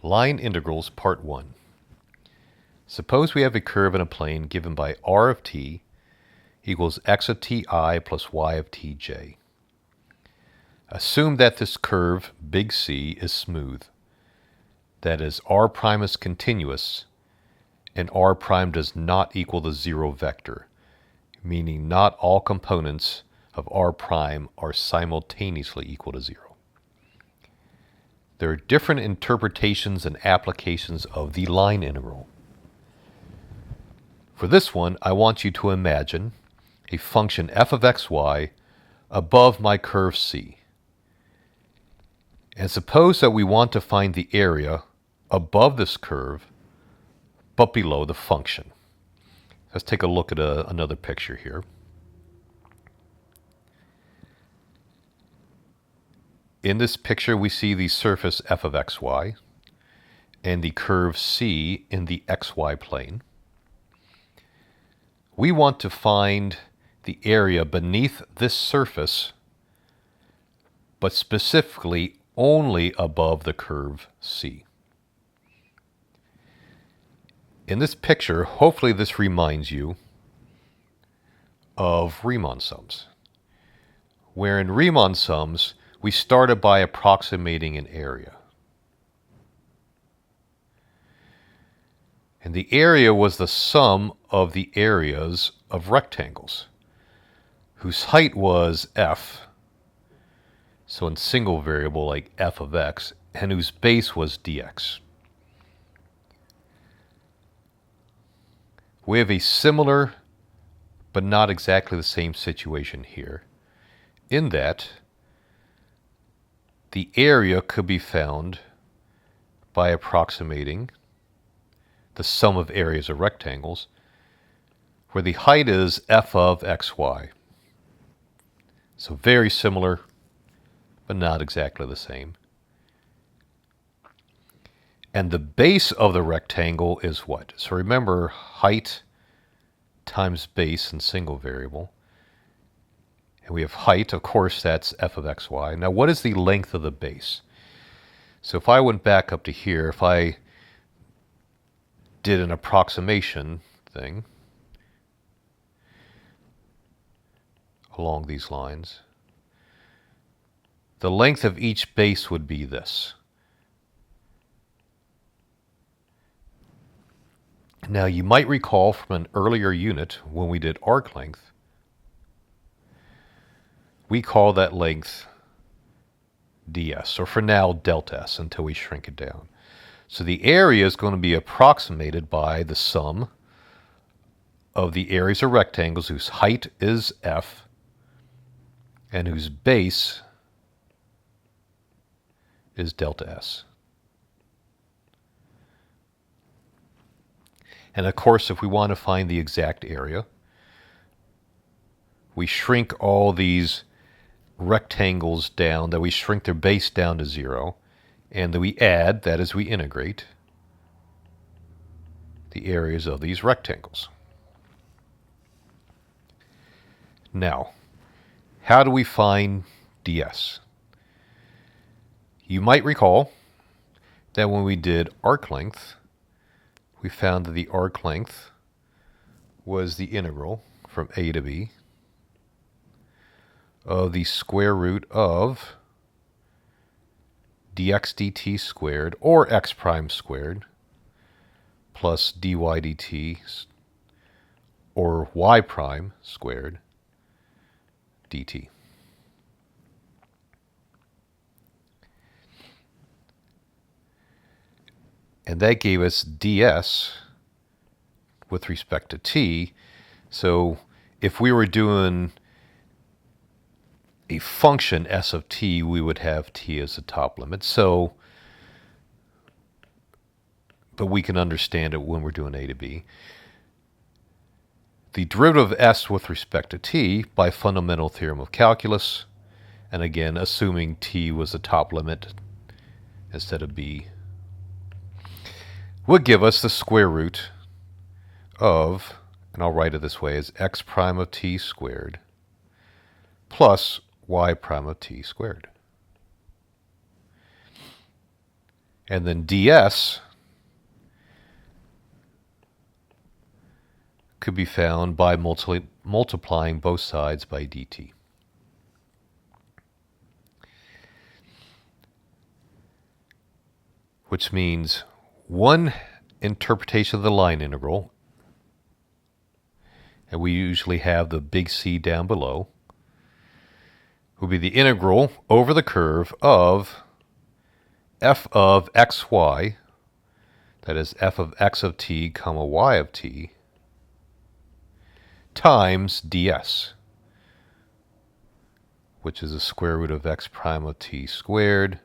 Line integrals, part 1. Suppose we have a curve in a plane given by r of t equals x of ti plus y of tj. Assume that this curve, big C, is smooth. That is, r prime is continuous, and r prime does not equal the zero vector, meaning not all components of r prime are simultaneously equal to 0. There are different interpretations and applications of the line integral. For this one, I want you to imagine a function f of xy above my curve C. And suppose that we want to find the area above this curve, but below the function. Let's take a look at another picture here. In this picture, we see the surface f of xy and the curve C in the xy plane. We want to find the area beneath this surface, but specifically only above the curve C. In this picture, hopefully this reminds you of Riemann sums, where in Riemann sums, we started by approximating an area. And the area was the sum of the areas of rectangles, whose height was f, so in single variable like f of x, and whose base was dx. We have a similar, but not exactly the same situation here, in that the area could be found by approximating the sum of areas of rectangles, where the height is f of xy. So very similar, but not exactly the same. And the base of the rectangle is what? So remember, height times base in single variable. And we have height, of course, that's f of xy. Now, what is the length of the base? So if I went back up to here, if I did an approximation thing along these lines, the length of each base would be this. Now, you might recall from an earlier unit when we did arc length, we call that length ds, or for now delta s, until we shrink it down. So the area is going to be approximated by the sum of the areas of rectangles whose height is f and whose base is delta s. And of course, if we want to find the exact area, we shrink all these rectangles down, that we shrink their base down to 0, and then we add, that is, we integrate the areas of these rectangles. Now, how do we find ds? You might recall that when we did arc length, we found that the arc length was the integral from a to b of the square root of dx dt squared, or x prime squared, plus dy dt, or y prime squared, dt. And that gave us ds with respect to t. So if we were doing a function s of t, we would have t as the top limit. So, but we can understand it when we're doing a to b. The derivative of s with respect to t by fundamental theorem of calculus, and again, assuming t was the top limit instead of b, would give us the square root of, and I'll write it this way, as x prime of t squared plus y prime of t squared. And then ds could be found by multiplying both sides by dt. Which means one interpretation of the line integral, and we usually have the big C down below, will be the integral over the curve of f of xy, that is f of x of t comma y of t, times ds, which is the square root of x prime of t squared,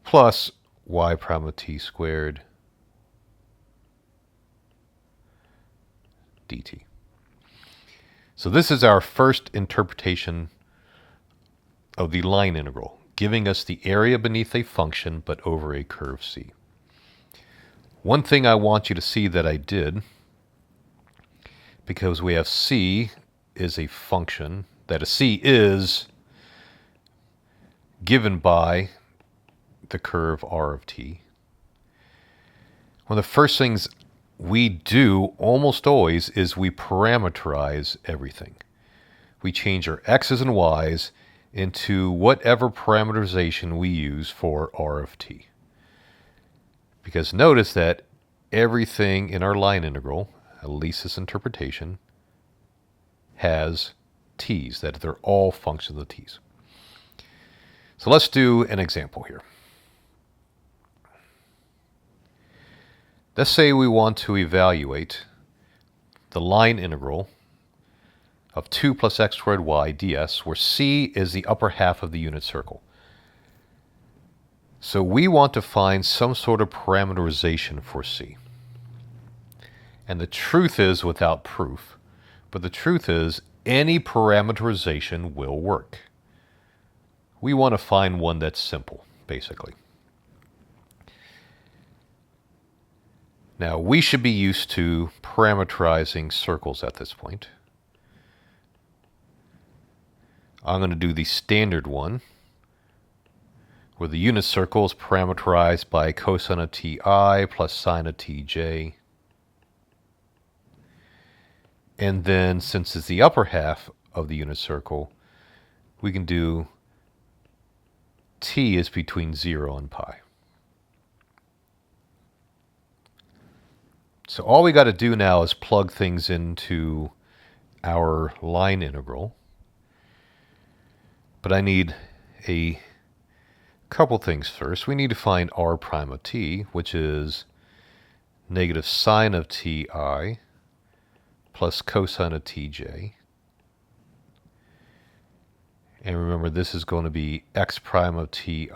plus y prime of t squared dt. So this is our first interpretation of the line integral, giving us the area beneath a function but over a curve C. One thing I want you to see that I did, because we have C is a function, that a C is given by the curve R of t. One of the first things we do almost always is we parameterize everything. We change our x's and y's into whatever parameterization we use for R of t. Because notice that everything in our line integral, at least this interpretation, has t's, that they're all functions of t's. So let's do an example here. Let's say we want to evaluate the line integral of 2 plus x squared y ds, where c is the upper half of the unit circle. So we want to find some sort of parameterization for c. And the truth is, without proof, but the truth is any parameterization will work. We want to find one that's simple, basically. Now, we should be used to parameterizing circles at this point. I'm going to do the standard one, where the unit circle is parameterized by cosine of ti plus sine of tj. And then, since it's the upper half of the unit circle, we can do t is between 0 and pi. So all we got to do now is plug things into our line integral. But I need a couple things first. We need to find r prime of t, which is negative sine of ti plus cosine of tj. And remember, this is going to be x prime of ti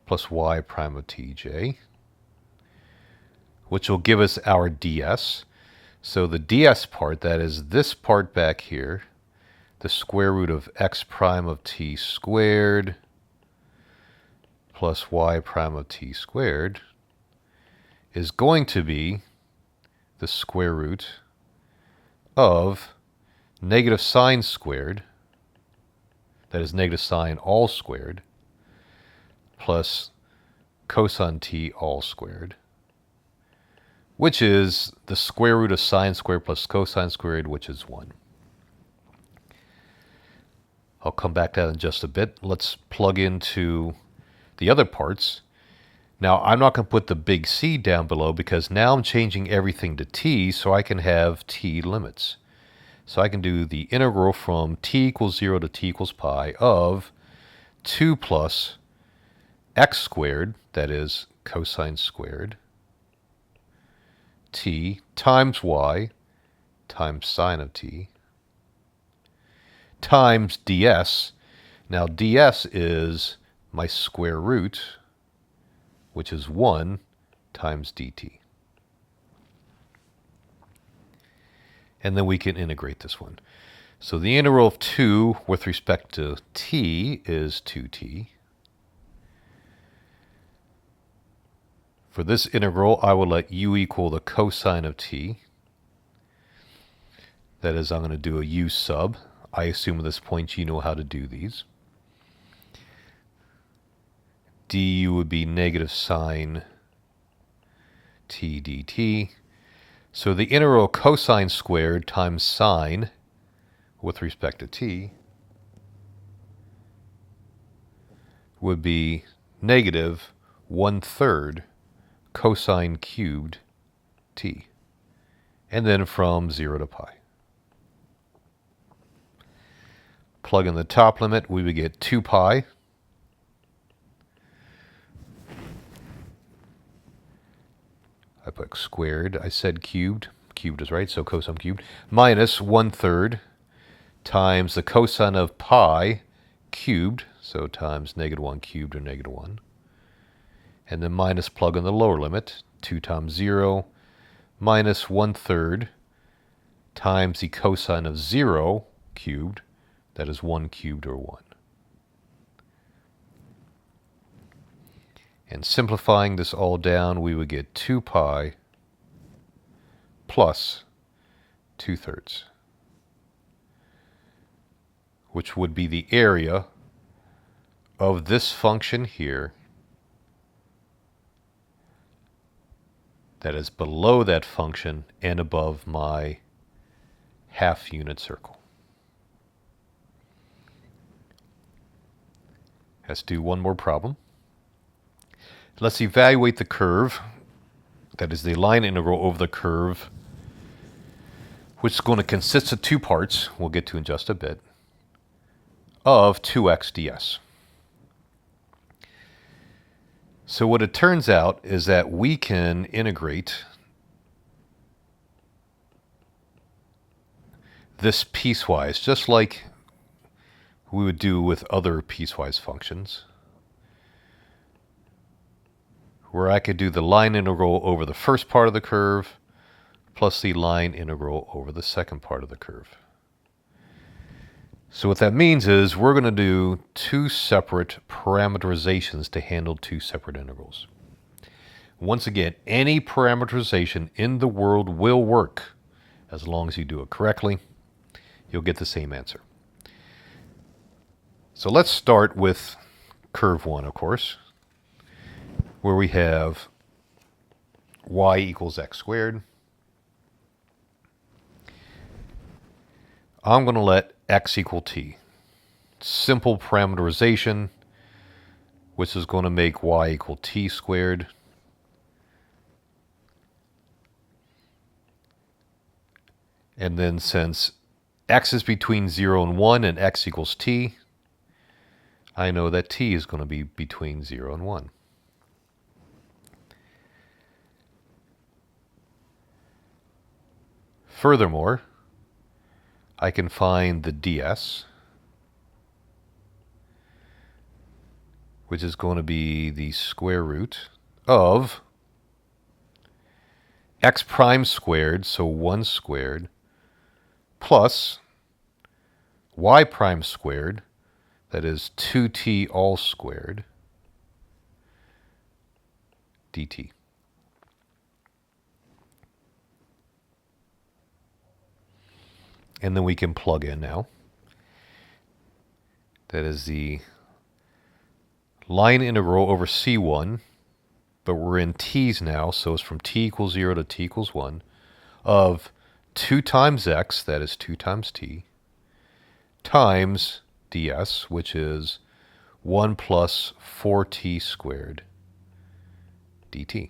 plus y prime of tj, which will give us our ds. So the ds part, that is this part back here, the square root of x prime of t squared plus y prime of t squared, is going to be the square root of negative sine squared, that is negative sine all squared, plus cosine t all squared, which is the square root of sine squared plus cosine squared, which is 1. I'll come back to that in just a bit. Let's plug into the other parts. Now, I'm not going to put the big C down below because now I'm changing everything to t, so I can have t limits. So I can do the integral from t equals 0 to t equals pi of 2 plus x squared, that is cosine squared, t times y times sine of t times ds. Now ds is my square root, which is 1 times dt. And then we can integrate this one. So the integral of 2 with respect to t is 2t. For this integral, I will let u equal the cosine of t. That is, I'm going to do a u sub. I assume at this point you know how to do these. du would be negative sine t dt. So the integral cosine squared times sine with respect to t would be negative 1/3 cosine cubed t. And then from 0 to pi. Plug in the top limit, we would get 2 pi. I put squared, I said cubed. Cubed is right, so cosine cubed. Minus 1/3 times the cosine of pi cubed, so times -1 cubed or -1. And then minus plug in the lower limit, 2 times 0, minus 1/3 times the cosine of 0 cubed, that is 1 cubed or 1. And simplifying this all down, we would get 2 pi plus 2/3, which would be the area of this function here that is below that function and above my half unit circle. Let's do one more problem. Let's evaluate the curve, that is the line integral over the curve, which is going to consist of two parts, we'll get to in just a bit, of 2x ds. So what it turns out is that we can integrate this piecewise, just like we would do with other piecewise functions, where I could do the line integral over the first part of the curve plus the line integral over the second part of the curve. So what that means is we're going to do two separate parameterizations to handle two separate integrals. Once again, any parameterization in the world will work as long as you do it correctly. You'll get the same answer. So let's start with curve 1, of course, where we have y equals x squared. I'm going to let x equal t. Simple parameterization, which is going to make y equal t squared. And then since x is between 0 and 1 and x equals t, I know that t is going to be between 0 and 1. Furthermore, I can find the ds, which is going to be the square root of x prime squared, so 1 squared, plus y prime squared, that is 2t all squared, dt. And then we can plug in now. That is the line integral over c1, but we're in t's now, so it's from t equals 0 to t equals 1, of 2 times x, that is 2 times t, times ds, which is 1 plus 4t squared dt.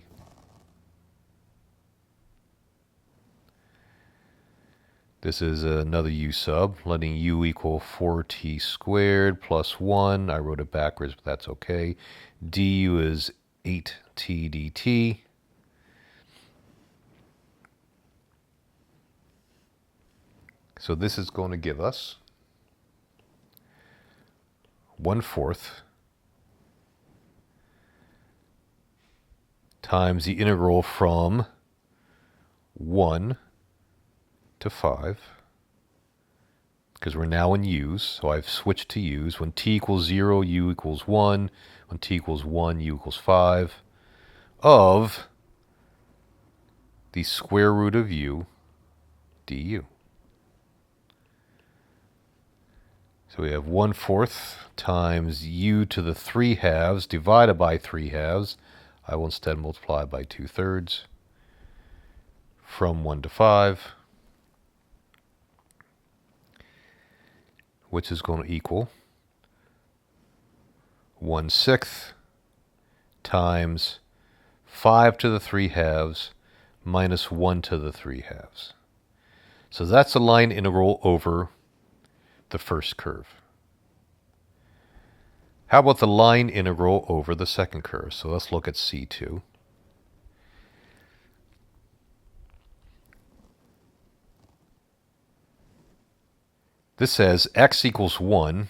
This is another u sub, letting u equal 4t squared plus 1. I wrote it backwards, but that's okay. du is 8t dt. So this is going to give us 1/4 times the integral from 1 to 5, because we're now in u's, so I've switched to u's. When t equals 0, u equals 1. When t equals 1, u equals 5, of the square root of u du. So we have 1/4 times u to the 3 halves divided by 3 halves. I will instead multiply by 2/3 from 1 to 5, which is going to equal 1/6 times 5 to the 3 halves minus 1 to the 3 halves. So that's the line integral over the first curve. How about the line integral over the second curve? So let's look at C2. This says x equals 1,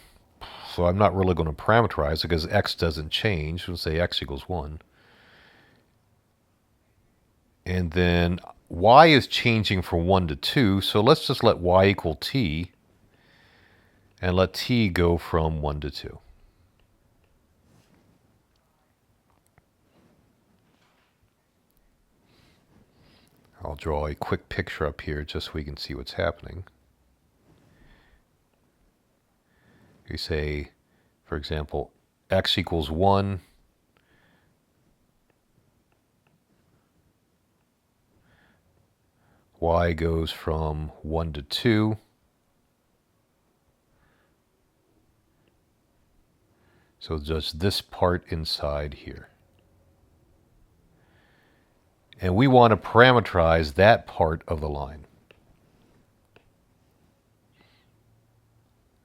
so I'm not really going to parameterize it because x doesn't change. We'll say x equals 1. And then y is changing from 1 to 2, so let's just let y equal t, and let t go from 1 to 2. I'll draw a quick picture up here just so we can see what's happening. You say, for example, x equals 1. Y goes from 1 to 2. So just this part inside here. And we want to parameterize that part of the line.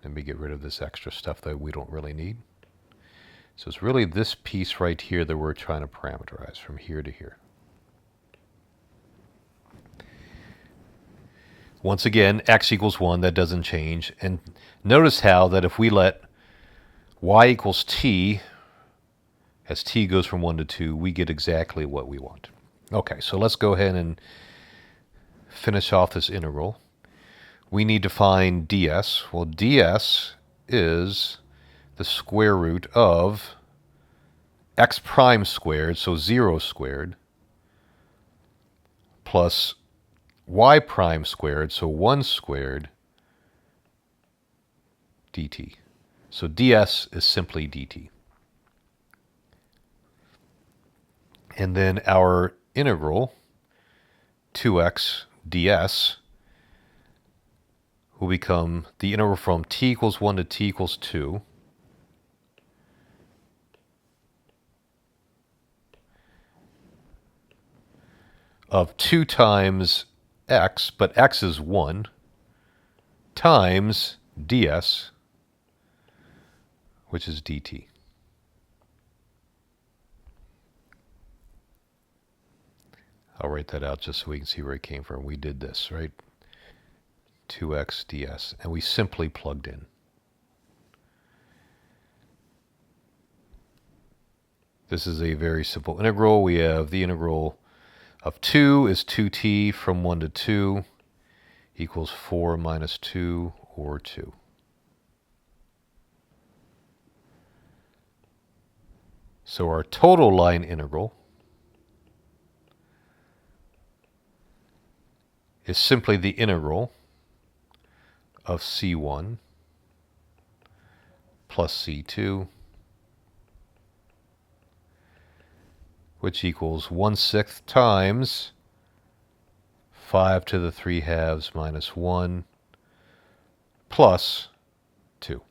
Let me get rid of this extra stuff that we don't really need. So it's really this piece right here that we're trying to parameterize from here to here. Once again, x equals 1, that doesn't change. And notice how that if we let y equals t, as t goes from 1 to 2, we get exactly what we want. Okay, so let's go ahead and finish off this integral. We need to find ds. Well, ds is the square root of x prime squared, so 0 squared, plus y prime squared, so 1 squared, dt. So ds is simply dt. And then our integral, 2x ds, will become the integral from t equals 1 to t equals 2 of 2 times x, but x is 1, times ds, which is dt. I'll write that out just so we can see where it came from. We did this, right? 2x ds, and we simply plugged in. This is a very simple integral. We have the integral of 2 is 2t from 1 to 2 equals 4 minus 2, or 2. So our total line integral is simply the integral of c1 plus c2, which equals 1/6 times 5 to the 3 halves minus 1 plus 2.